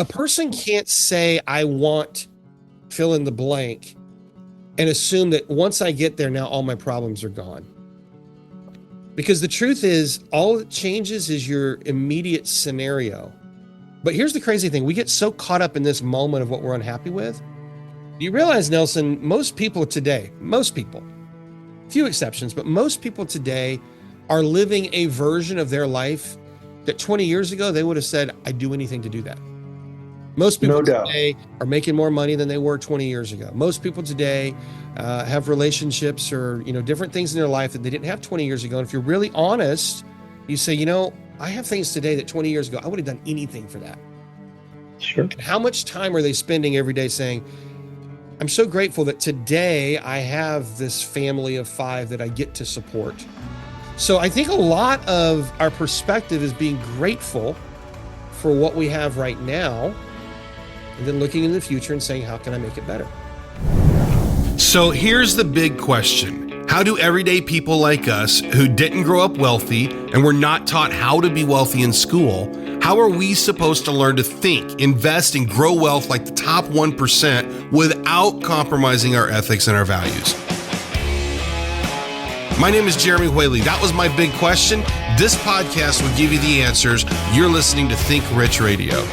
A person can't say, I want fill in the blank and assume that once I get there, now all my problems are gone. Because the truth is, all it changes is your immediate scenario. But here's the crazy thing. We get so caught up in this moment of what we're unhappy with. Do you realize, Nelson, most people today, few exceptions, but most people today are living a version of their life that 20 years ago, they would have said, I'd do anything to do that. Most people today are making more money than they were 20 years ago. Most people today have relationships or, different things in their life that they didn't have 20 years ago. And if you're really honest, you say, I have things today that 20 years ago, I would have done anything for that. Sure. And how much time are they spending every day saying, I'm so grateful that today I have this family of 5 that I get to support. So I think a lot of our perspective is being grateful for what we have right now, and then looking in the future and saying, how can I make it better? So here's the big question. How do everyday people like us who didn't grow up wealthy and were not taught how to be wealthy in school, how are we supposed to learn to think, invest, and grow wealth like the top 1% without compromising our ethics and our values? My name is Jeremy Whaley. That was my big question. This podcast will give you the answers. You're listening to Think Rich Radio.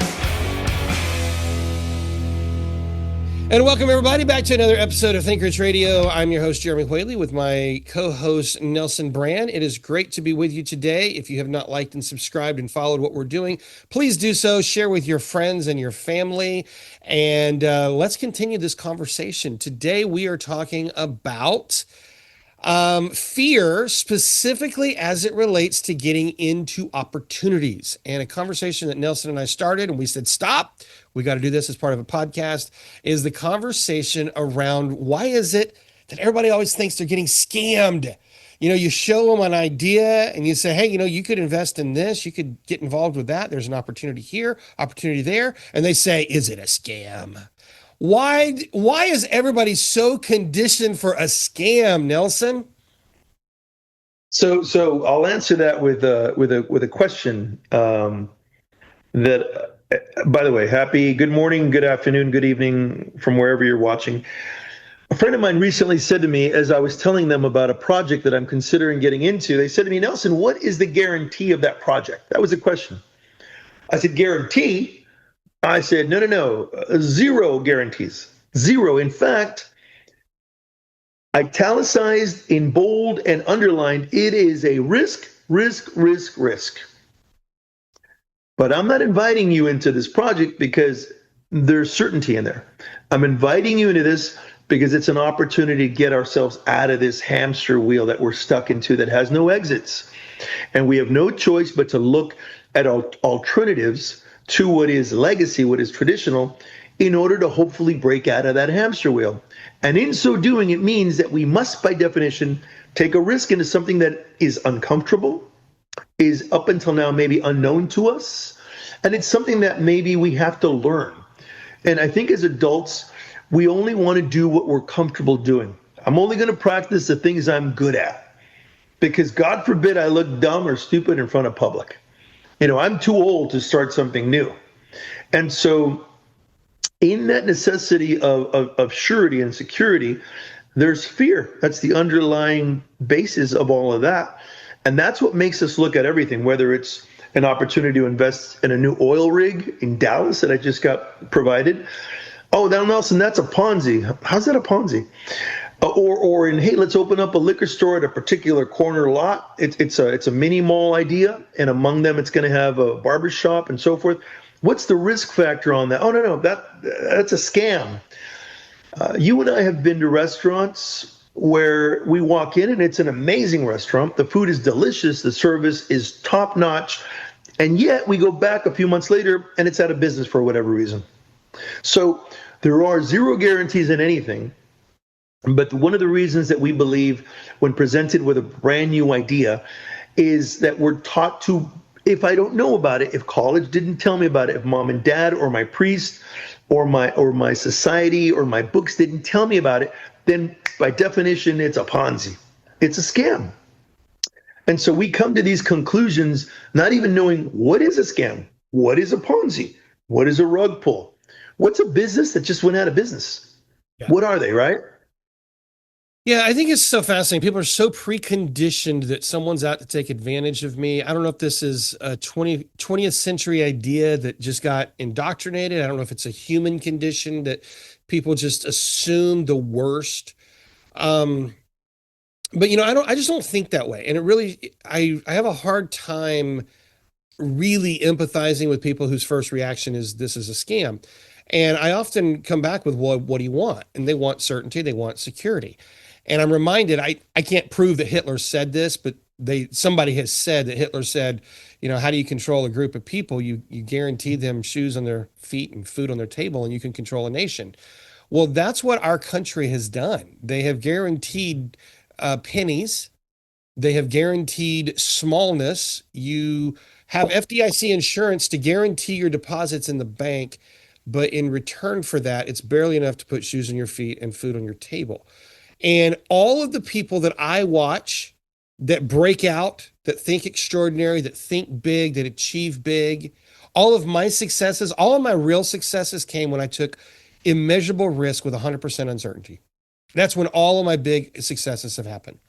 And welcome, everybody, back to another episode of Think Rich Radio. I'm your host, Jeremy Whaley, with my co-host, Nelson Bran. It is great to be with you today. If you have not liked and subscribed and followed what we're doing, please do so. Share with your friends and your family. And let's continue this conversation. Today, we are talking about fear, specifically as it relates to getting into opportunities. And a conversation that Nelson and I started, and we said, stop, we got to do this as part of a podcast, is the conversation around why is it that everybody always thinks they're getting scammed? You show them an idea and you say, hey, you could invest in this, you could get involved with that. There's an opportunity here, opportunity there. And they say, is it a scam? Why is everybody so conditioned for a scam, Nelson? So I'll answer that with a question. That, by the way, good morning, good afternoon, good evening from wherever you're watching. A friend of mine recently said to me, as I was telling them about a project that I'm considering getting into, they said to me, Nelson, what is the guarantee of that project? That was the question. I said, guarantee? I said, no, zero guarantees. Zero. In fact, italicized in bold and underlined, it is a risk. But I'm not inviting you into this project because there's certainty in there. I'm inviting you into this because it's an opportunity to get ourselves out of this hamster wheel that we're stuck into that has no exits. And we have no choice but to look at alternatives to what is legacy, what is traditional, in order to hopefully break out of that hamster wheel. And in so doing, it means that we must, by definition, take a risk into something that is uncomfortable, is up until now maybe unknown to us, and it's something that maybe we have to learn. And I think as adults, we only want to do what we're comfortable doing. I'm only going to practice the things I'm good at, because God forbid I look dumb or stupid in front of public. I'm too old to start something new. And so in that necessity of surety and security, there's fear. That's the underlying basis of all of that. And that's what makes us look at everything, whether it's an opportunity to invest in a new oil rig in Dallas that I just got provided. Oh, now, Nelson, that's a Ponzi. How's that a Ponzi? Or in, hey, let's open up a liquor store at a particular corner lot. It's a mini mall idea, and among them, it's going to have a barbershop and so forth. What's the risk factor on that? Oh, no, that's a scam. You and I have been to restaurants where we walk in and it's an amazing restaurant. The food is delicious. The service is top notch. And yet we go back a few months later and it's out of business for whatever reason. So there are zero guarantees in anything. But one of the reasons that we believe when presented with a brand new idea is that we're taught to, if I don't know about it, if college didn't tell me about it, if mom and dad or my priest or my society or my books didn't tell me about it, then by definition, it's a Ponzi. It's a scam. And so we come to these conclusions not even knowing what is a scam, what is a Ponzi, What is a rug pull? What's a business that just went out of business? Yeah. What are they, right? Yeah, I think it's so fascinating. People are so preconditioned that someone's out to take advantage of me. I don't know if this is a 20th century idea that just got indoctrinated. I don't know if it's a human condition that people just assume the worst. Um, but I just don't think that way. And it really, I have a hard time really empathizing with people whose first reaction is this is a scam. And I often come back with, well, what do you want? And they want certainty, they want security. And I'm reminded, I can't prove that Hitler said this, but somebody has said that Hitler said, how do you control a group of people? You guarantee them shoes on their feet and food on their table, and you can control a nation. Well, that's what our country has done. They have guaranteed pennies. They have guaranteed smallness. You have FDIC insurance to guarantee your deposits in the bank, but in return for that, it's barely enough to put shoes on your feet and food on your table. And all of the people that I watch that break out, that think extraordinary, that think big, that achieve big, all of my successes, all of my real successes came when I took immeasurable risk with 100% uncertainty. That's when all of my big successes have happened.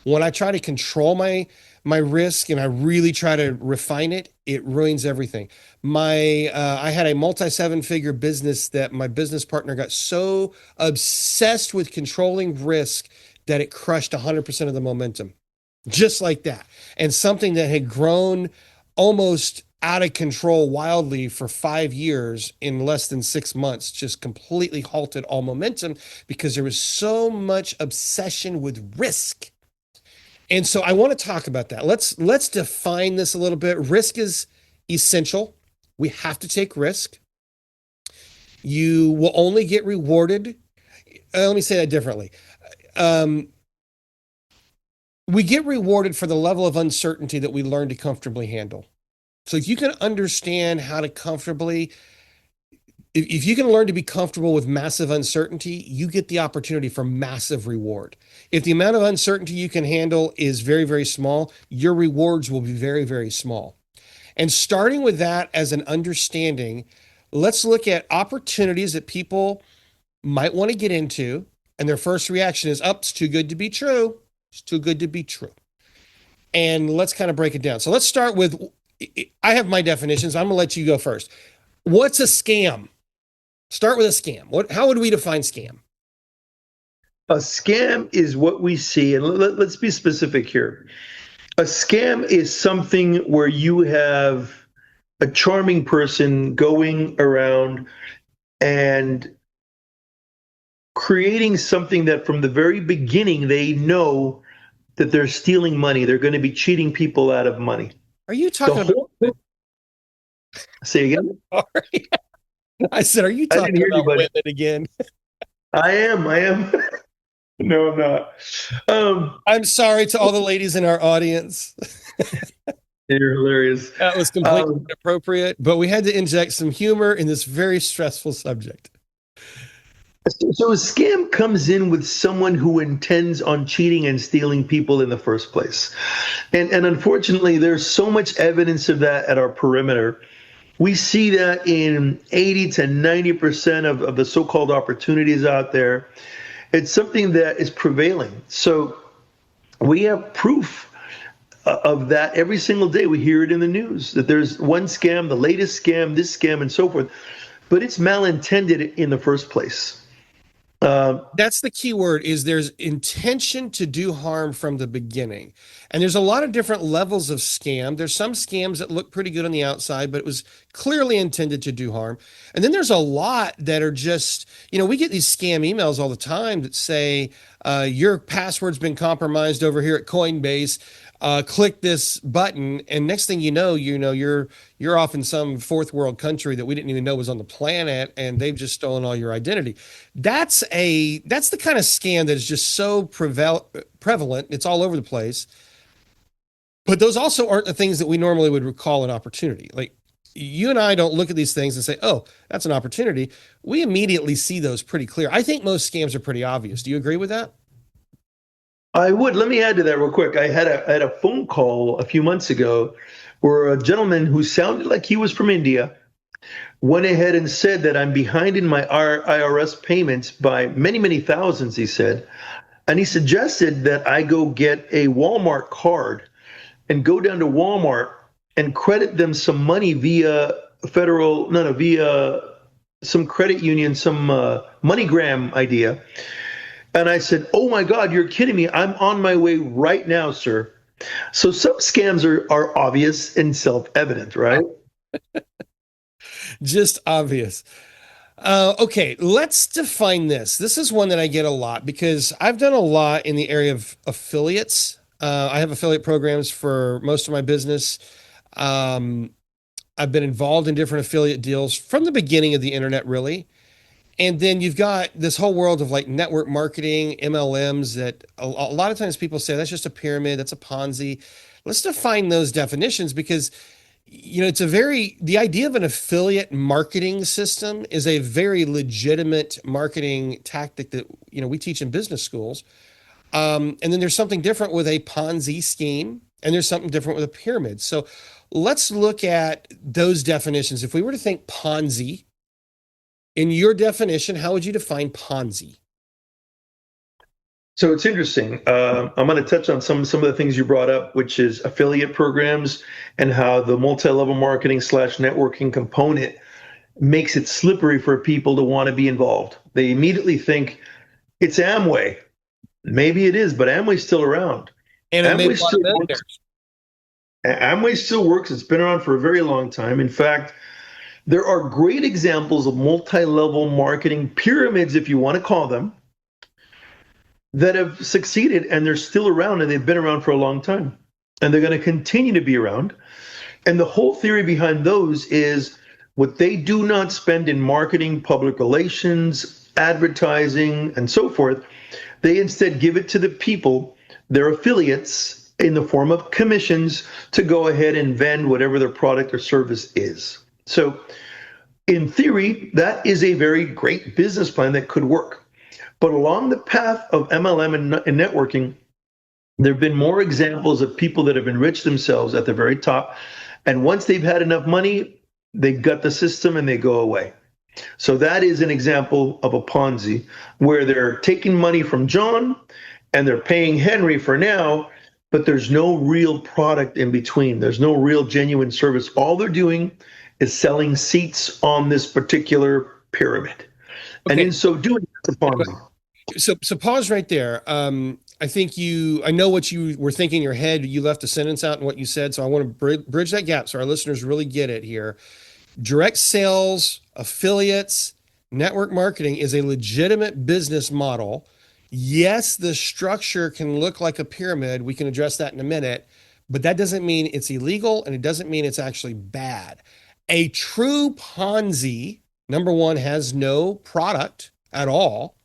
When I try to control my risk and I really try to refine it, it ruins everything. I had a multi-7-figure business that my business partner got so obsessed with controlling risk that it crushed 100% of the momentum, just like that. And something that had grown almost out of control wildly for 5 years in less than 6 months just completely halted all momentum because there was so much obsession with risk. And so I want to talk about that. Let's define this a little bit. Risk is essential. We have to take risk. You will only get rewarded. Let me say that differently. We get rewarded for the level of uncertainty that we learn to comfortably handle. So if you can understand how to comfortably, if you can learn to be comfortable with massive uncertainty, you get the opportunity for massive reward. If the amount of uncertainty you can handle is very, very small, your rewards will be very, very small. And starting with that as an understanding, let's look at opportunities that people might want to get into. And their first reaction is, it's too good to be true. It's too good to be true. And let's kind of break it down. So let's start with, I have my definitions. I'm going to let you go first. What's a scam? Start with a scam. How would we define scam? A scam is what we see, and let's be specific here. A scam is something where you have a charming person going around and creating something that from the very beginning they know that they're stealing money. They're going to be cheating people out of money. Are you talking about... Say again? Sorry. I said, are you talking about women again? I am. No, I'm not. I'm sorry to all the ladies in our audience. You're hilarious. That was completely inappropriate, but we had to inject some humor in this very stressful subject. So a scam comes in with someone who intends on cheating and stealing people in the first place. And unfortunately, there's so much evidence of that at our perimeter. We see that in 80 to 90% of the so-called opportunities out there. It's something that is prevailing. So we have proof of that every single day. We hear it in the news that there's one scam, the latest scam, this scam, and so forth. But it's malintended in the first place. That's the key word, is there's intention to do harm from the beginning. And there's a lot of different levels of scam. There's some scams that look pretty good on the outside, but it was clearly intended to do harm. And then there's a lot that are just, we get these scam emails all the time that say, your password's been compromised over here at Coinbase. Click this button, and next thing you know, you're off in some fourth world country that we didn't even know was on the planet, and they've just stolen all your identity. That's the kind of scam that is just so prevalent. It's all over the place. But those also aren't the things that we normally would call an opportunity. Like, you and I don't look at these things and say, oh, that's an opportunity. We immediately see those pretty clear. I think most scams are pretty obvious. Do you agree with that? I would. Let me add to that real quick. I had a phone call a few months ago where a gentleman who sounded like he was from India went ahead and said that I'm behind in my IRS payments by many, many thousands, he said. And he suggested that I go get a Walmart card and go down to Walmart and credit them some money via federal, no, no, via some credit union, some MoneyGram idea. And I said, oh my God, you're kidding me. I'm on my way right now, sir. So some scams are obvious and self-evident, right? Just obvious. Okay, let's define this. This is one that I get a lot because I've done a lot in the area of affiliates. I have affiliate programs for most of my business. Um, I've been involved in different affiliate deals from the beginning of the internet, really. And then you've got this whole world of like network marketing, MLMs that a lot of times people say that's just a pyramid, that's a Ponzi. Let's define those definitions because it's the idea of an affiliate marketing system is a very legitimate marketing tactic that, we teach in business schools. And then there's something different with a Ponzi scheme, and there's something different with a pyramid. So let's look at those definitions. If we were to think Ponzi, in your definition, how would you define Ponzi? So it's interesting. I'm going to touch on some of the things you brought up, which is affiliate programs and how the multi-level marketing / networking component makes it slippery for people to want to be involved. They immediately think it's Amway. Maybe it is, but Amway's still around. And Amway still works. Amway still works. It's been around for a very long time. In fact, there are great examples of multi-level marketing pyramids, if you want to call them, that have succeeded, and they're still around, and they've been around for a long time, and they're going to continue to be around. And the whole theory behind those is what they do not spend in marketing, public relations, advertising, and so forth, they instead give it to the people, their affiliates, in the form of commissions to go ahead and vend whatever their product or service is. So in theory, that is a very great business plan that could work. But along the path of MLM and networking, there have been more examples of people that have enriched themselves at the very top. And once they've had enough money, they gut the system and they go away. So that is an example of a Ponzi where they're taking money from John and they're paying Henry for now, but there's no real product in between. There's no real genuine service. All they're doing is selling seats on this particular pyramid. Okay. And in so doing, it's a Ponzi. So pause right there. I know what you were thinking in your head. You left a sentence out in what you said. So I want to bridge that gap so our listeners really get it here. Direct sales, affiliates, network marketing is a legitimate business model. Yes, the structure can look like a pyramid. We can address that in a minute, but that doesn't mean it's illegal, and it doesn't mean it's actually bad. A true Ponzi, number one, has no product at all.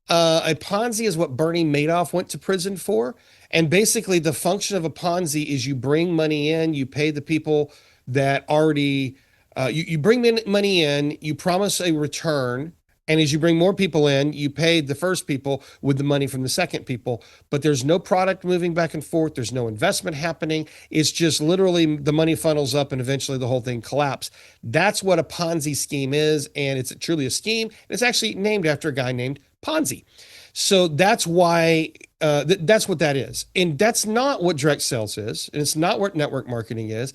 A Ponzi is what Bernie Madoff went to prison for. And basically the function of a Ponzi is you bring money in, you pay the people that already, you bring money in, you promise a return. And as you bring more people in, you pay the first people with the money from the second people, but there's no product moving back and forth. There's no investment happening. It's just literally the money funnels up and eventually the whole thing collapses. That's what a Ponzi scheme is. And it's truly a scheme. It's actually named after a guy named Ponzi. So that's why, that's what that is. And that's not what direct sales is. And it's not what network marketing is.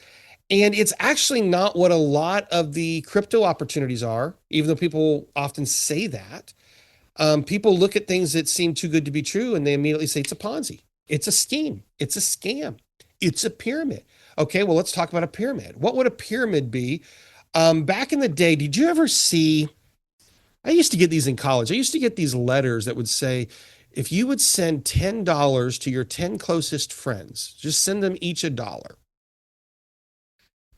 And it's actually not what a lot of the crypto opportunities are, even though people often say that. People look at things that seem too good to be true and they immediately say it's a Ponzi. It's a scheme. It's a scam. It's a pyramid. Okay, well, let's talk about a pyramid. What would a pyramid be? Back in the day, did you ever see, I used to get these in college. I used to get these letters that would say, if you would send $10 to your 10 closest friends, just send them each $1.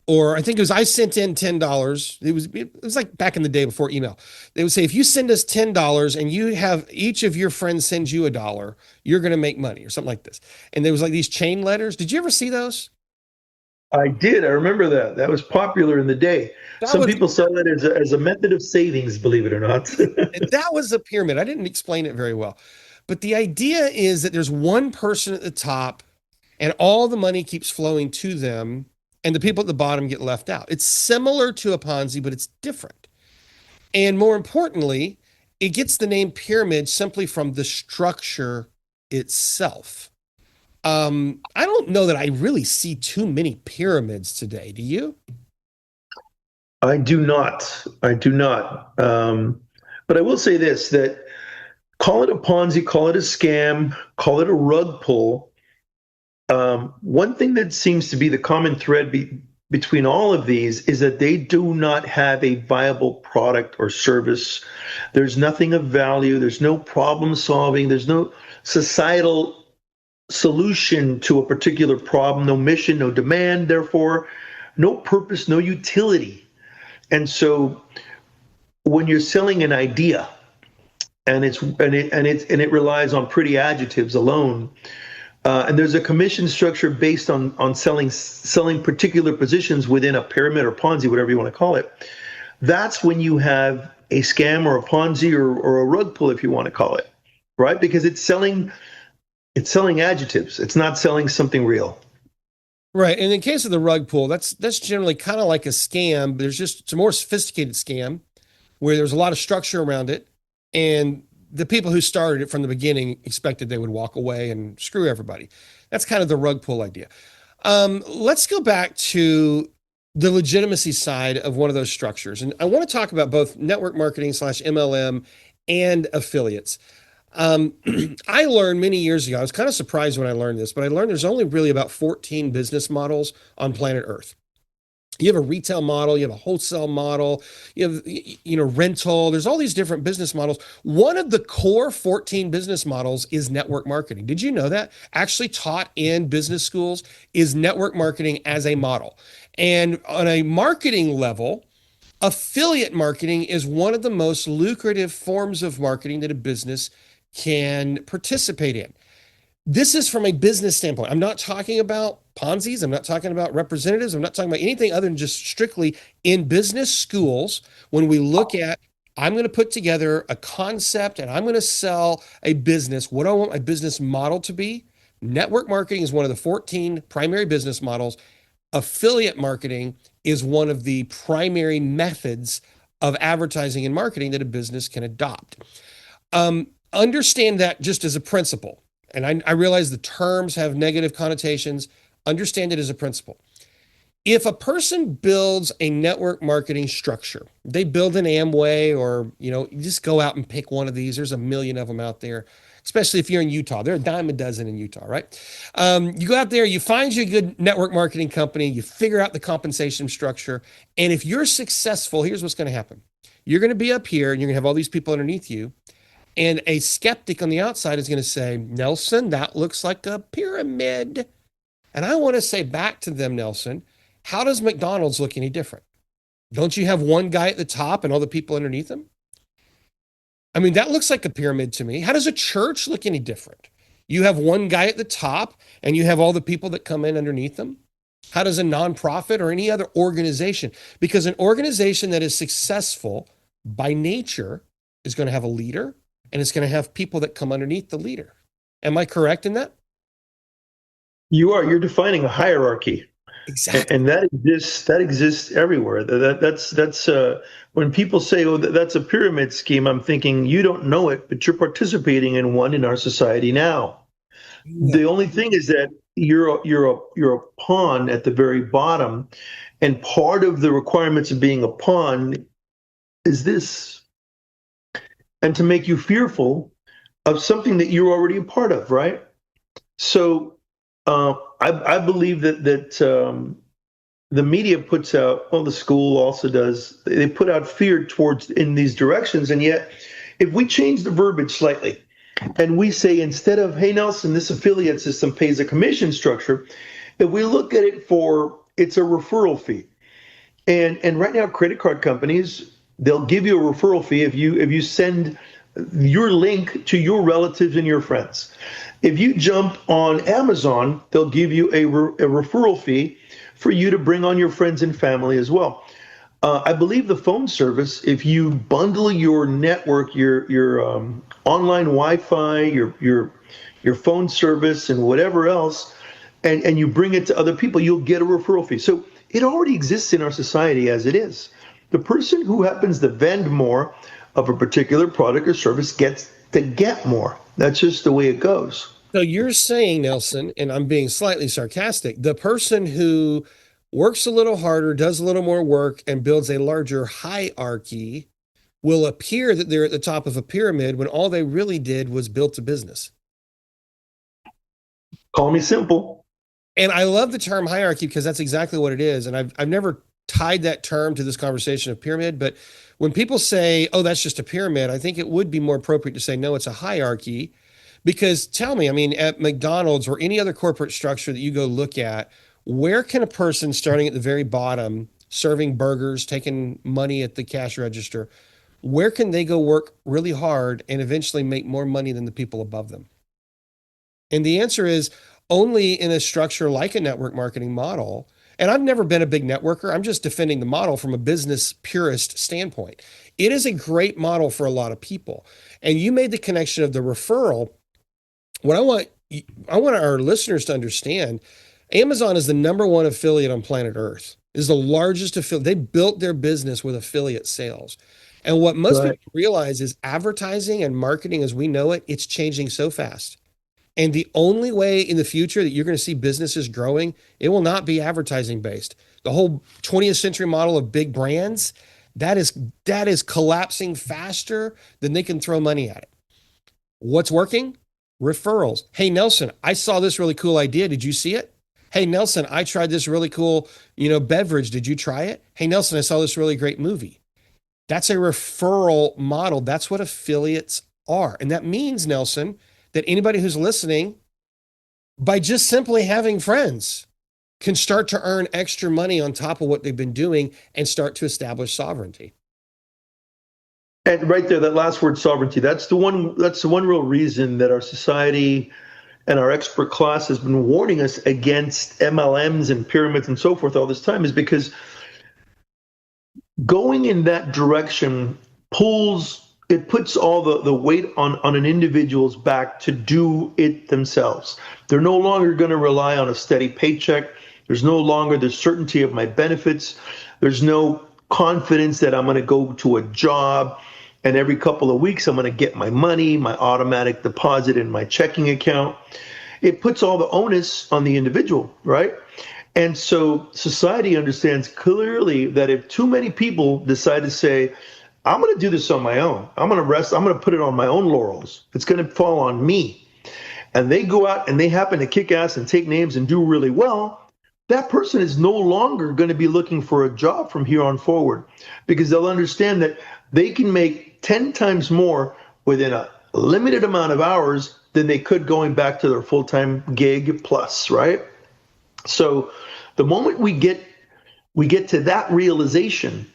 Or I think it was, I sent in $10. It was like back in the day before email. They would say, if you send us $10 and you have each of your friends send you $1, you're going to make money or something like this. And there was like these chain letters. Did you ever see those? I did. I remember that. That was popular in the day. Some people saw that as a method of savings, believe it or not. That was a pyramid. I didn't explain it very well. But the idea is that there's one person at the top and all the money keeps flowing to them. and the people at the bottom get left out. It's similar to a Ponzi, but it's different. And more importantly, it gets the name pyramid simply from the structure itself. I don't know that I really see too many pyramids today. Do you? I do not. I do not. But I will say this, that call it a Ponzi, call it a scam, call it a rug pull. One thing that seems to be the common thread between all of these is that they do not have a viable product or service. There's nothing of value. There's no problem solving. There's no societal solution to a particular problem, no mission, no demand, therefore, no purpose, no utility. And so when you're selling an idea and it relies on pretty adjectives alone, and there's a commission structure based on selling particular positions within a pyramid or Ponzi, whatever you want to call it, that's when you have a scam or a Ponzi or a rug pull, if you want to call it, right? Because it's selling adjectives. It's not selling something real. Right. And in the case of the rug pull, that's generally kind of like a scam, but it's a more sophisticated scam where there's a lot of structure around it. And the people who started it from the beginning expected they would walk away and screw everybody. That's kind of the rug pull idea. Let's go back to the legitimacy side of one of those structures. And I want to talk about both network marketing / MLM and affiliates. I learned many years ago, I was kind of surprised when I learned this, but I learned there's only really about 14 business models on planet Earth. You have a retail model, you have a wholesale model, you have, rental. There's all these different business models. One of the core 14 business models is network marketing. Did you know that? Actually taught in business schools is network marketing as a model. And on a marketing level, affiliate marketing is one of the most lucrative forms of marketing that a business can participate in. This is from a business standpoint. I'm not talking about Ponzi's. I'm not talking about representatives. I'm not talking about anything other than just strictly in business schools. When we look at, I'm going to put together a concept and I'm going to sell a business. What do I want my business model to be? Network marketing is one of the 14 primary business models. Affiliate marketing is one of the primary methods of advertising and marketing that a business can adopt. Understand that just as a principle. And I realize the terms have negative connotations. Understand it as a principle. If a person builds a network marketing structure, they build an Amway or, you just go out and pick one of these. There's a million of them out there, especially if you're in Utah. There are a dime a dozen in Utah, right? You go out there, you find you a good network marketing company, you figure out the compensation structure. And if you're successful, here's what's going to happen. You're going to be up here and you're going to have all these people underneath you. And a skeptic on the outside is going to say, Nelson, that looks like a pyramid. And I want to say back to them, Nelson, how does McDonald's look any different? Don't you have one guy at the top and all the people underneath him? I mean, that looks like a pyramid to me. How does a church look any different? You have one guy at the top and you have all the people that come in underneath them. How does a nonprofit or any other organization? Because an organization that is successful by nature is going to have a leader and it's going to have people that come underneath the leader. Am I correct in that? You are. You're defining a hierarchy. Exactly. And that exists everywhere. That's when people say, "Oh, that's a pyramid scheme." I'm thinking you don't know it, but you're participating in one in our society now. Yeah. The only thing is that you're a pawn at the very bottom, and part of the requirements of being a pawn is this, and to make you fearful of something that you're already a part of, right? So I believe that the media puts out, well, the school also does, they put out fear towards in these directions. And yet, if we change the verbiage slightly and we say, instead of, hey, Nelson, this affiliate system pays a commission structure, if we look at it it's a referral fee. And right now, credit card companies, they'll give you a referral fee if you send your link to your relatives and your friends. If you jump on Amazon, they'll give you a referral fee for you to bring on your friends and family as well. I believe the phone service, if you bundle your network, your online Wi-Fi, your phone service, and whatever else, and you bring it to other people, you'll get a referral fee. So it already exists in our society as it is. The person who happens to vend more of a particular product or service gets to get more. That's just the way it goes. So you're saying, Nelson, and I'm being slightly sarcastic, the person who works a little harder, does a little more work, and builds a larger hierarchy will appear that they're at the top of a pyramid when all they really did was built a business. Call me simple. And I love the term hierarchy because that's exactly what it is. And I've never tied that term to this conversation of pyramid, but when people say, oh, that's just a pyramid, I think it would be more appropriate to say, no, it's a hierarchy. Because tell me, I mean, at McDonald's or any other corporate structure that you go look at, where can a person starting at the very bottom, serving burgers, taking money at the cash register, where can they go work really hard and eventually make more money than the people above them? And the answer is only in a structure like a network marketing model. And I've never been a big networker. I'm just defending the model from a business purist standpoint. It is a great model for a lot of people. And you made the connection of the referral. What I want our listeners to understand, Amazon is the number one affiliate on planet Earth. Is the largest affiliate. They built their business with affiliate sales. And what most Right. people realize is advertising and marketing as we know it, it's changing so fast. And the only way in the future that you're going to see businesses growing, it will not be advertising based. The whole 20th century model of big brands, that is collapsing faster than they can throw money at it. What's working? Referrals. Hey Nelson, I saw this really cool idea. Did you see it? Hey Nelson, I tried this really cool, beverage. Did you try it? Hey Nelson, I saw this really great movie. That's a referral model. That's what affiliates are. And that means, Nelson, that anybody who's listening, by just simply having friends, can start to earn extra money on top of what they've been doing and start to establish sovereignty. And right there, that last word, sovereignty, that's the one. That's the one real reason that our society and our expert class has been warning us against MLMs and pyramids and so forth all this time, is because going in that direction puts all the weight on an individual's back to do it themselves. They're no longer going to rely on a steady paycheck. There's no longer the certainty of my benefits. There's no confidence that I'm going to go to a job and every couple of weeks I'm going to get my money, my automatic deposit in my checking account. It puts all the onus on the individual, right? And so society understands clearly that if too many people decide to say, I'm going to do this on my own, I'm going to rest, I'm going to put it on my own laurels, it's going to fall on me, and they go out and they happen to kick ass and take names and do really well, that person is no longer going to be looking for a job from here on forward, because they'll understand that they can make 10 times more within a limited amount of hours than they could going back to their full-time gig plus, right? So the moment we get to that realization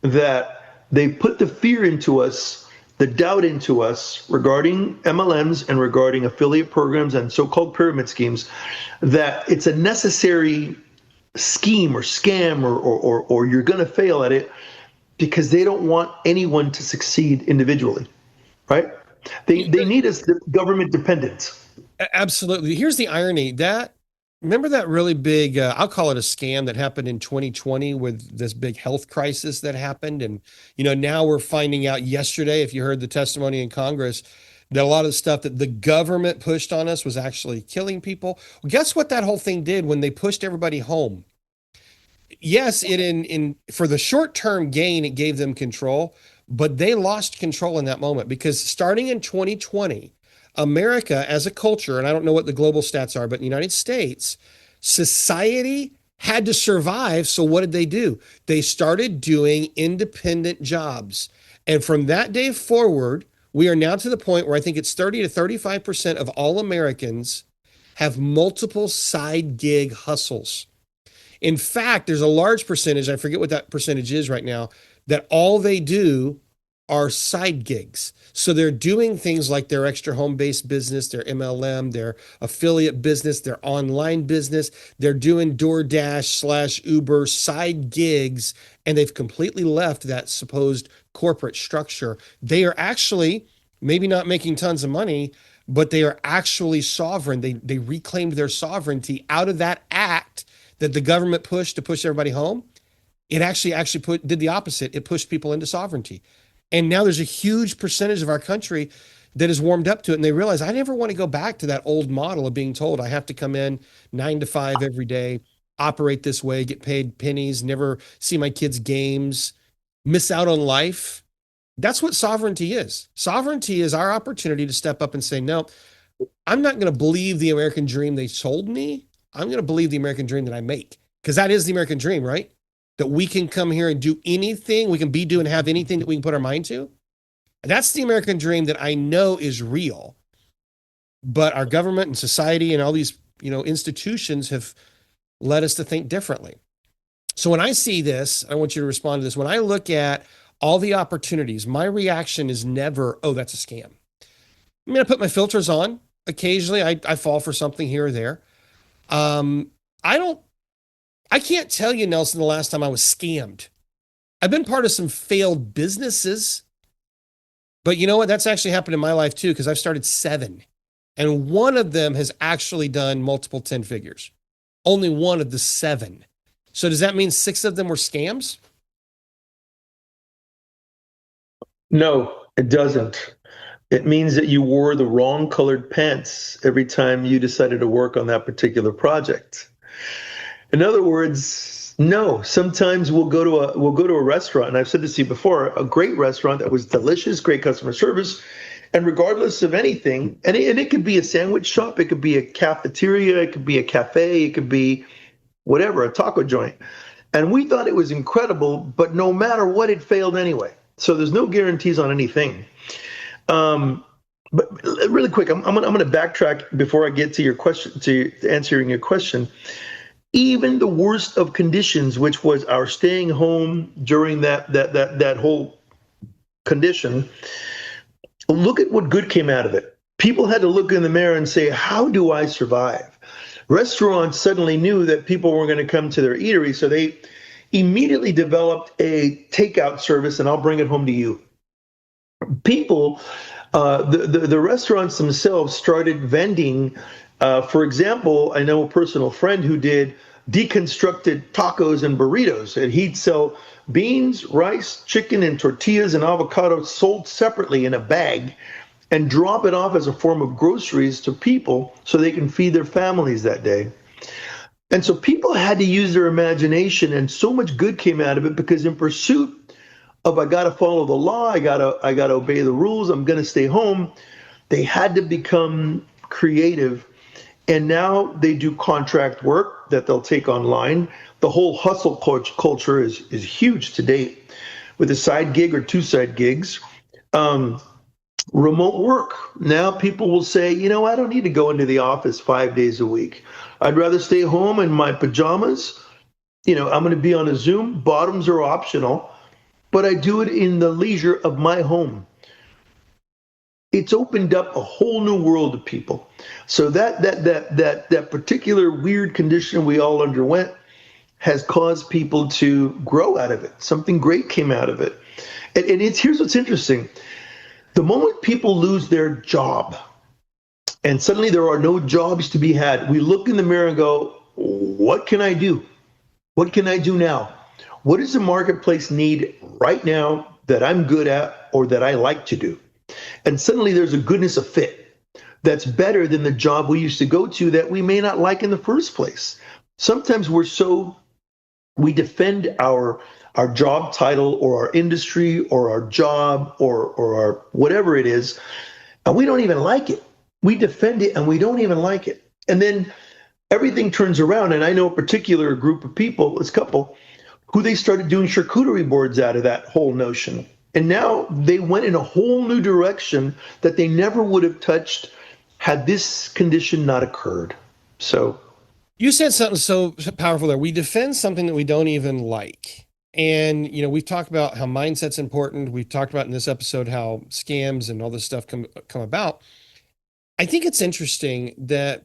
that they put the fear into us, the doubt into us regarding MLMs and regarding affiliate programs and so-called pyramid schemes, that it's a necessary scheme or scam or you're going to fail at it, because they don't want anyone to succeed individually, right? They need us government dependent. Absolutely. Here's the irony that remember that really big, I'll call it a scam that happened in 2020 with this big health crisis that happened. And, now we're finding out yesterday, if you heard the testimony in Congress, that a lot of the stuff that the government pushed on us was actually killing people. Well, guess what that whole thing did when they pushed everybody home? Yes, it in for the short-term gain, it gave them control, but they lost control in that moment because starting in 2020, America as a culture, and I don't know what the global stats are, but in the United States, society had to survive. So what did they do? They started doing independent jobs. And from that day forward, we are now to the point where I think it's 30 to 35% of all Americans have multiple side gig hustles. In fact, there's a large percentage, I forget what that percentage is right now, that all they do are side gigs. So they're doing things like their extra home-based business, their MLM, their affiliate business, their online business. They're doing DoorDash/Uber side gigs, and they've completely left that supposed corporate structure. They are actually maybe not making tons of money, but they are actually sovereign. They reclaimed their sovereignty out of that act that the government pushed to push everybody home, it actually did the opposite. It pushed people into sovereignty. And now there's a huge percentage of our country that is warmed up to it. And they realize I never want to go back to that old model of being told I have to come in 9 to 5 every day, operate this way, get paid pennies, never see my kids' games, miss out on life. That's what sovereignty is. Sovereignty is our opportunity to step up and say, no, I'm not going to believe the American dream they sold me. I'm going to believe the American dream that I make, because that is the American dream, right? That we can come here and do anything, we can be, do, and have anything that we can put our mind to. That's the American dream that I know is real. But our government and society and all these, institutions have led us to think differently. So when I see this, I want you to respond to this. When I look at all the opportunities, my reaction is never, oh, that's a scam. I'm going to put my filters on. Occasionally I fall for something here or there. I can't tell you, Nelson, the last time I was scammed. I've been part of some failed businesses, but you know what? That's actually happened in my life too, because I've started 7, and one of them has actually done multiple 10 figures. Only one of the 7. So does that mean 6 of them were scams? No, it doesn't. It means that you wore the wrong colored pants every time you decided to work on that particular project. In other words, no. Sometimes we'll go to a restaurant, and I've said this to you before, a great restaurant that was delicious, great customer service, and regardless of anything, and it could be a sandwich shop, it could be a cafeteria, it could be a cafe, it could be whatever, a taco joint. And we thought it was incredible, but no matter what, it failed anyway. So there's no guarantees on anything. But really quick, I'm going to backtrack before I get to your question, to answering your question. Even the worst of conditions, which was our staying home during that whole condition, look at what good came out of it. People had to look in the mirror and say, how do I survive? Restaurants suddenly knew that people weren't going to come to their eatery, so they immediately developed a takeout service, and I'll bring it home to you. People, the restaurants themselves started vending. For example, I know a personal friend who did deconstructed tacos and burritos, and he'd sell beans, rice, chicken, and tortillas and avocados sold separately in a bag and drop it off as a form of groceries to people so they can feed their families that day. And so people had to use their imagination, and so much good came out of it, because in pursuit of, I got to follow the law, I got to obey the rules, I'm going to stay home, they had to become creative. And now they do contract work that they'll take online. The whole hustle culture is huge to date, with a side gig or 2 side gigs. Remote work. Now people will say, I don't need to go into the office 5 days a week. I'd rather stay home in my pajamas. I'm going to be on a Zoom. Bottoms are optional, but I do it in the leisure of my home. It's opened up a whole new world of people. So that particular weird condition we all underwent has caused people to grow out of it. Something great came out of it. And here's what's interesting. The moment people lose their job and suddenly there are no jobs to be had, we look in the mirror and go, what can I do? What can I do now? What does the marketplace need right now that I'm good at or that I like to do? And suddenly there's a goodness of fit that's better than the job we used to go to that we may not like in the first place. Sometimes we defend our job title or our industry or our job or our whatever it is, and we don't even like it. We defend it and we don't even like it. And then everything turns around, and I know a particular group of people, this couple, who they started doing charcuterie boards out of that whole notion. And now they went in a whole new direction that they never would have touched had this condition not occurred. So you said something so powerful there. We defend something that we don't even like. And, we've talked about how mindset's important. We've talked about in this episode how scams and all this stuff come about. I think it's interesting that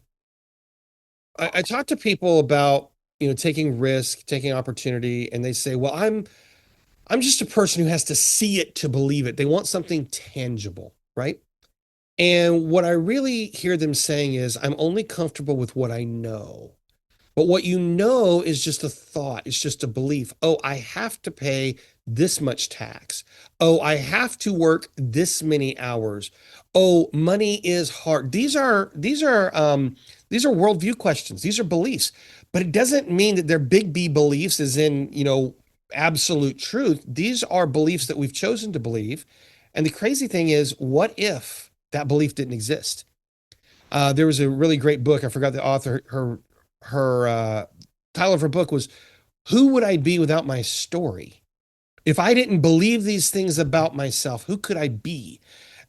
I talk to people about, taking risk, taking opportunity, and they say, well, I'm just a person who has to see it to believe it. They want something tangible, right? And what I really hear them saying is, I'm only comfortable with what I know. But what you know is just a thought, it's just a belief. Oh, I have to pay this much tax. Oh, I have to work this many hours. Oh, money is hard. These are worldview questions. These are beliefs, but it doesn't mean that they're big B beliefs, as in, absolute truth. These are beliefs that we've chosen to believe. And the crazy thing is, what if that belief didn't exist? There was a really great book. I forgot the author. Her title of her book was "Who Would I Be Without My Story?" If I didn't believe these things about myself, who could I be?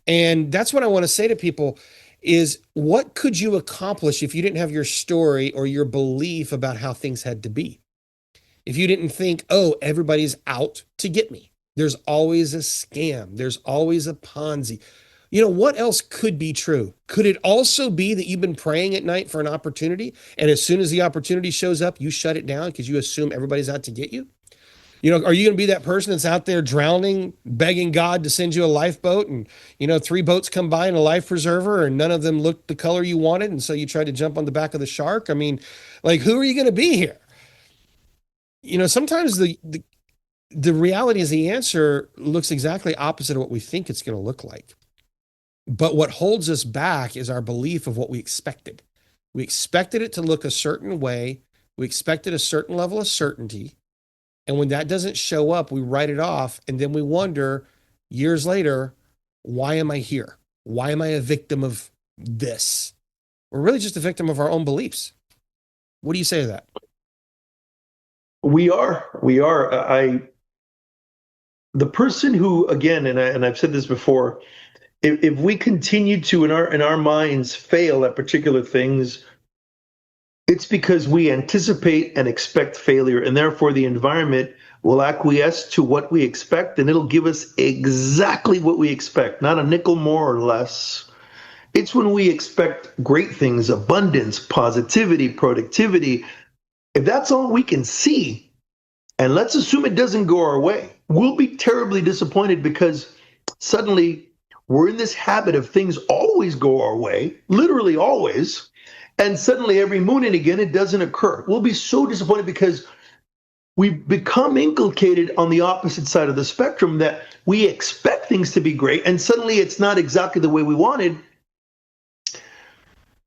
And that's what I want to say to people is, what could you accomplish if you didn't have your story or your belief about how things had to be? If you didn't think, oh, everybody's out to get me. There's always a scam. There's always a Ponzi. What else could be true? Could it also be that you've been praying at night for an opportunity, and as soon as the opportunity shows up, you shut it down because you assume everybody's out to get you? Are you going to be that person that's out there drowning, begging God to send you a lifeboat, and, three boats come by in a life preserver and none of them looked the color you wanted, and so you tried to jump on the back of the shark? I mean, like, who are you going to be here? Sometimes the reality is the answer looks exactly opposite of what we think it's going to look like. But what holds us back is our belief of what we expected. We expected it to look a certain way. We expected a certain level of certainty. And when that doesn't show up, we write it off. And then we wonder years later, why am I here? Why am I a victim of this? We're really just a victim of our own beliefs. What do you say to that? We are. The person who, again, and I've said this before, if we continue to in our minds fail at particular things, it's because we anticipate and expect failure, and therefore the environment will acquiesce to what we expect, and it'll give us exactly what we expect, not a nickel more or less. It's when we expect great things, abundance, positivity, productivity. If that's all we can see, and let's assume it doesn't go our way, we'll be terribly disappointed because suddenly we're in this habit of things always go our way, literally always, and suddenly every moon and again it doesn't occur. We'll be so disappointed because we become inculcated on the opposite side of the spectrum that we expect things to be great, and suddenly it's not exactly the way we wanted.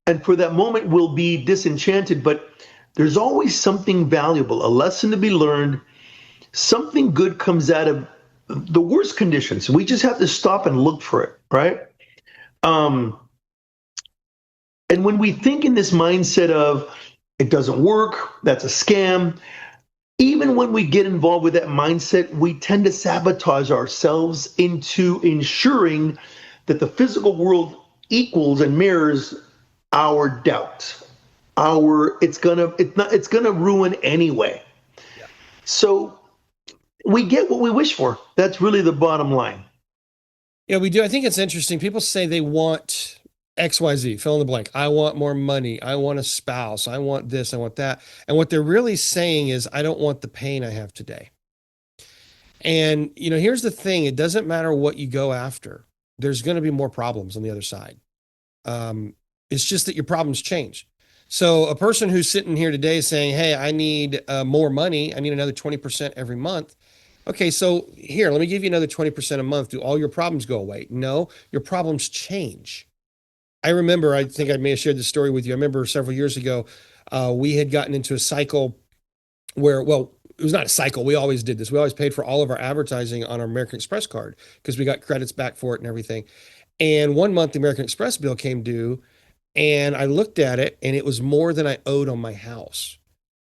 And for that moment, we'll be disenchanted, but there's always something valuable, a lesson to be learned. Something good comes out of the worst conditions. We just have to stop and look for it, right? And when we think in this mindset of it doesn't work, that's a scam, even when we get involved with that mindset, we tend to sabotage ourselves into ensuring that the physical world equals and mirrors our doubt. It's gonna ruin anyway. Yeah. So we get what we wish for. That's really the bottom line. Yeah, we do. I think it's interesting. People say they want XYZ, fill in the blank. I want more money. I want a spouse. I want this. I want that. And what they're really saying is, I don't want the pain I have today. And, here's the thing. It doesn't matter what you go after. There's going to be more problems on the other side. It's just that your problems change. So a person who's sitting here today saying, hey, I need more money. I need another 20% every month. Okay, so here, let me give you another 20% a month. Do all your problems go away? No, your problems change. I remember, I think I may have shared this story with you. I remember several years ago, we had gotten into a cycle where, well, it was not a cycle. We always did this. We always paid for all of our advertising on our American Express card because we got credits back for it and everything. And one month, the American Express bill came due, and I looked at it, and it was more than I owed on my house.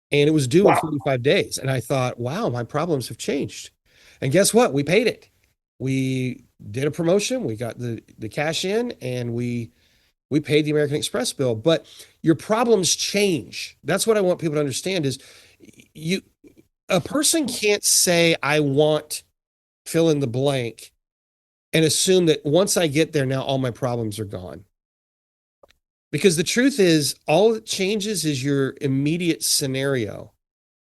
And it was due in 45 days. And I thought, wow, my problems have changed. And guess what? We paid it. We did a promotion. We got the cash in, and we paid the American Express bill. But your problems change. That's what I want people to understand is a person can't say, I want fill in the blank, and assume that once I get there, now all my problems are gone. Because the truth is, all that changes is your immediate scenario.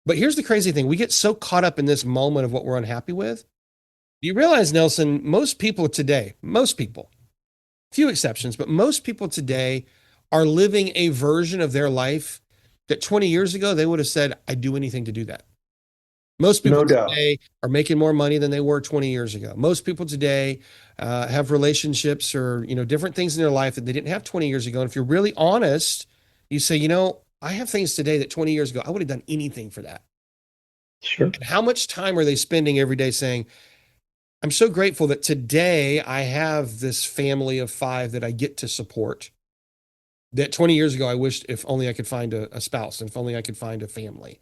But here's the crazy thing. We get so caught up in this moment of what we're unhappy with. You realize, Nelson, most people today, few exceptions, but most people today are living a version of their life that 20 years ago, they would have said, I'd do anything to do that. Most people No doubt. today are making more money than they were 20 years ago. Most people today have relationships or, different things in their life that they didn't have 20 years ago. And if you're really honest, you say, I have things today that 20 years ago, I would have done anything for that. Sure. And how much time are they spending every day saying, I'm so grateful that today I have this family of 5 that I get to support. That 20 years ago, I wished if only I could find a spouse and if only I could find a family.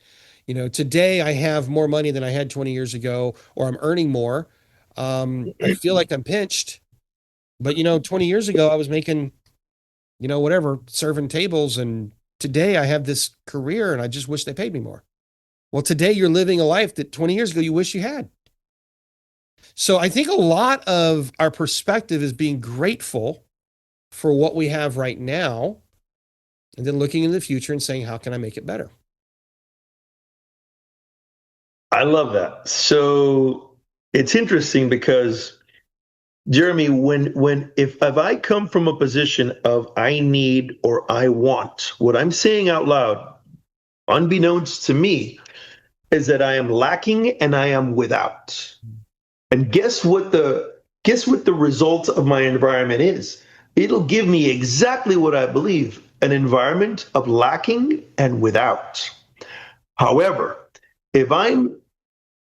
Today I have more money than I had 20 years ago, or I'm earning more. I feel like I'm pinched, but 20 years ago I was making, whatever, serving tables. And today I have this career and I just wish they paid me more. Well, today you're living a life that 20 years ago you wish you had. So I think a lot of our perspective is being grateful for what we have right now, and then looking into the future and saying, how can I make it better? I love that. So it's interesting because, Jeremy, if I come from a position of I need or I want, what I'm saying out loud, unbeknownst to me, is that I am lacking and I am without. And guess what the result of my environment is? It'll give me exactly what I believe, an environment of lacking and without. However, if I'm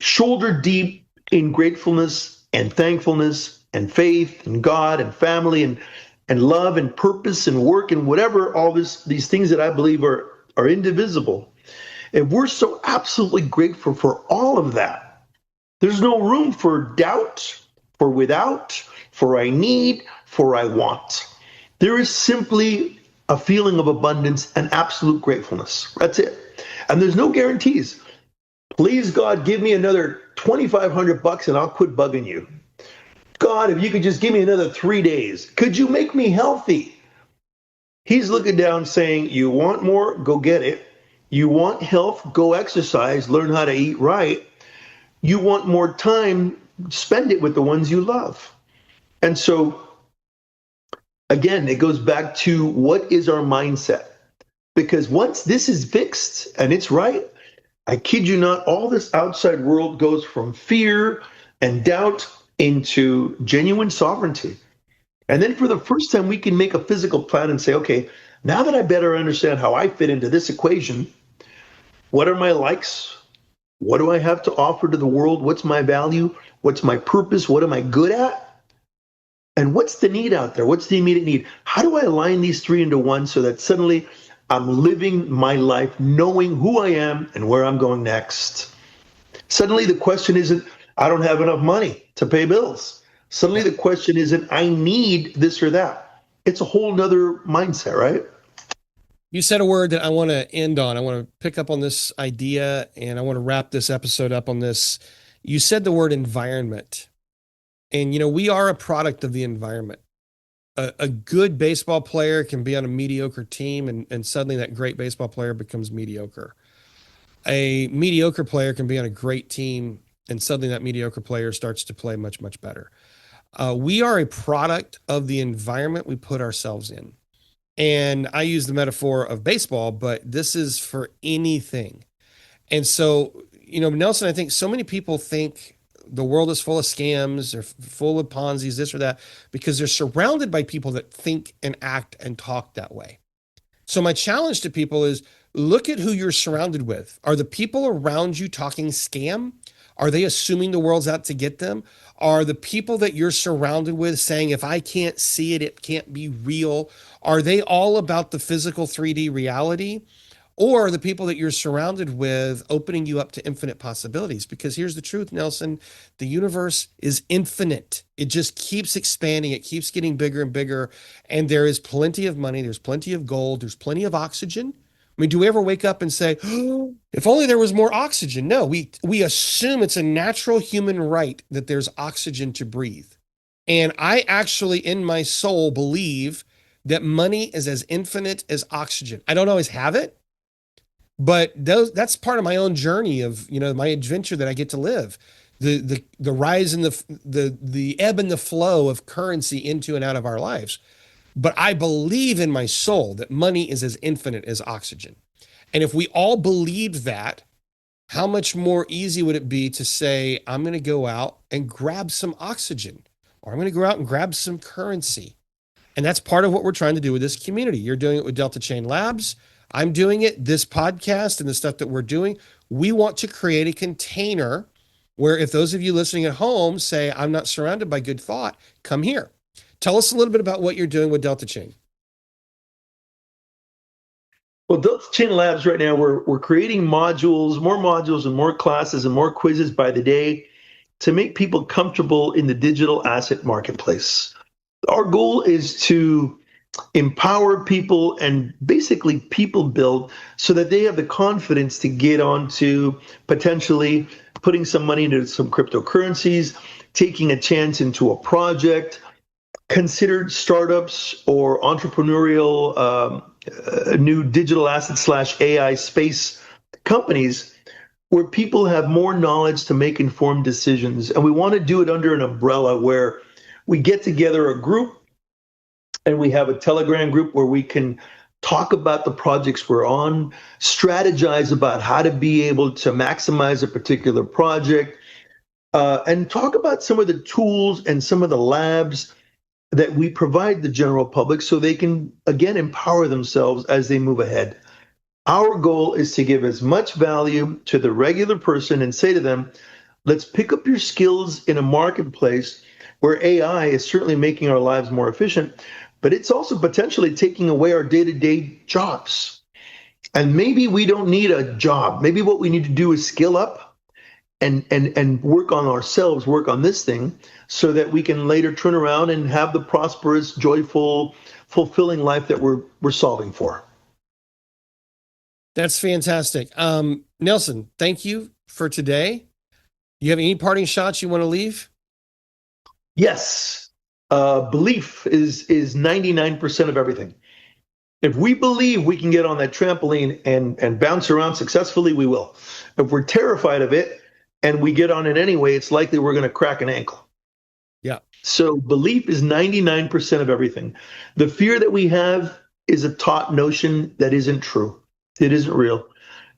shoulder deep in gratefulness and thankfulness and faith and God and family and love and purpose and work and whatever, all these things that I believe are indivisible, if we're so absolutely grateful for all of that, there's no room for doubt, for without, for I need, for I want. There is simply a feeling of abundance and absolute gratefulness. That's it. And there's no guarantees. Please, God, give me another $2,500 and I'll quit bugging you. God, if you could just give me another 3 days, could you make me healthy? He's looking down saying, you want more? Go get it. You want health? Go exercise, learn how to eat right. You want more time? Spend it with the ones you love. And so, again, it goes back to what is our mindset? Because once this is fixed and it's right, I kid you not, all this outside world goes from fear and doubt into genuine sovereignty. And then for the first time, we can make a physical plan and say, okay, now that I better understand how I fit into this equation, what are my likes? What do I have to offer to the world? What's my value? What's my purpose? What am I good at? And what's the need out there? What's the immediate need? How do I align these 3 into one so that suddenly I'm living my life knowing who I am and where I'm going next? Suddenly the question isn't, I don't have enough money to pay bills. Suddenly the question isn't, I need this or that. It's a whole nother mindset, right? You said a word that I want to end on. I want to pick up on this idea and I want to wrap this episode up on this. You said the word environment. And, we are a product of the environment. A good baseball player can be on a mediocre team and suddenly that great baseball player becomes mediocre. A mediocre player can be on a great team and suddenly that mediocre player starts to play much, much better. We are a product of the environment we put ourselves in. And I use the metaphor of baseball, but this is for anything. And so, Nelson, I think so many people think the world is full of scams or full of Ponzi's, this or that, because they're surrounded by people that think and act and talk that way. So my challenge to people is look at who you're surrounded with. Are the people around you talking scam? Are they assuming the world's out to get them? Are the people that you're surrounded with saying, if I can't see it, it can't be real? Are they all about the physical 3D reality? Or are the people that you're surrounded with opening you up to infinite possibilities? Because here's the truth, Nelson, the universe is infinite. It just keeps expanding. It keeps getting bigger and bigger. And there is plenty of money. There's plenty of gold. There's plenty of oxygen. I mean, do we ever wake up and say, oh, if only there was more oxygen? No, we assume it's a natural human right that there's oxygen to breathe. And I actually, in my soul, believe that money is as infinite as oxygen. I don't always have it, but that's part of my own journey of, my adventure that I get to live. The rise and the ebb and the flow of currency into and out of our lives. But I believe in my soul that money is as infinite as oxygen. And if we all believed that, how much more easy would it be to say, I'm going to go out and grab some oxygen, or I'm going to go out and grab some currency? And that's part of what we're trying to do with this community. You're doing it with Delta Chain Labs. I'm doing it, this podcast and the stuff that we're doing. We want to create a container where if those of you listening at home say, I'm not surrounded by good thought, come here. Tell us a little bit about what you're doing with Delta Chain. Well, Delta Chain Labs right now, we're creating modules and more classes and more quizzes by the day to make people comfortable in the digital asset marketplace. Our goal is to empower people and basically people build so that they have the confidence to get onto potentially putting some money into some cryptocurrencies, taking a chance into a project, considered startups or entrepreneurial new digital asset / AI space companies where people have more knowledge to make informed decisions. And we want to do it under an umbrella where we get together a group and we have a Telegram group where we can talk about the projects we're on, strategize about how to be able to maximize a particular project, and talk about some of the tools and some of the labs that we provide the general public so they can, again, empower themselves as they move ahead. Our goal is to give as much value to the regular person and say to them, let's pick up your skills in a marketplace where AI is certainly making our lives more efficient, but it's also potentially taking away our day-to-day jobs. And maybe we don't need a job. Maybe what we need to do is skill up and work on ourselves, work on this thing, so that we can later turn around and have the prosperous, joyful, fulfilling life that we're solving for. That's fantastic. Nelson, thank you for today. You have any parting shots you want to leave? Yes. Belief is 99% of everything. If we believe we can get on that trampoline and bounce around successfully, we will. If we're terrified of it and we get on it anyway, it's likely we're going to crack an ankle. Yeah. So belief is 99% of everything. The fear that we have is a taught notion that isn't true. It isn't real.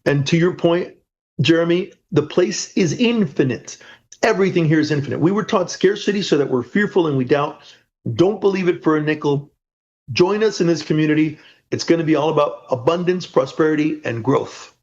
And to your point, Jeremy, the place is infinite. Everything here is infinite. We were taught scarcity so that we're fearful and we doubt. Don't believe it for a nickel. Join us in this community. It's going to be all about abundance, prosperity, and growth.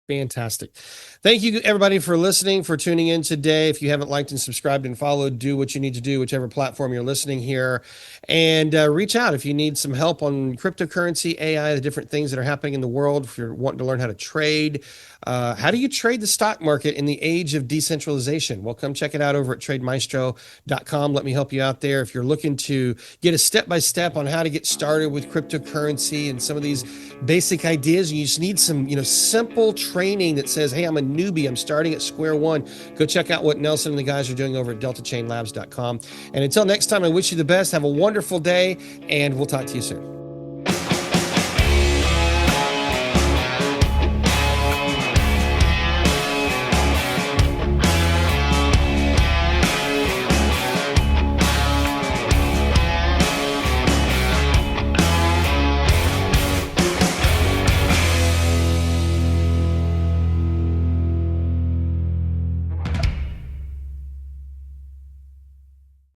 Fantastic. Thank you, everybody, for listening, for tuning in today. If you haven't liked and subscribed and followed, do what you need to do, whichever platform you're listening here. And reach out if you need some help on cryptocurrency, AI, the different things that are happening in the world. If you're wanting to learn how to trade, how do you trade the stock market in the age of decentralization? Well, come check it out over at trademaestro.com. Let me help you out there. If you're looking to get a step-by-step on how to get started with cryptocurrency and some of these basic ideas, and you just need some, simple training that says, hey, I'm a newbie, I'm starting at square one, go check out what Nelson and the guys are doing over at deltachainlabs.com. And until next time, I wish you the best. Have a wonderful day, and we'll talk to you soon.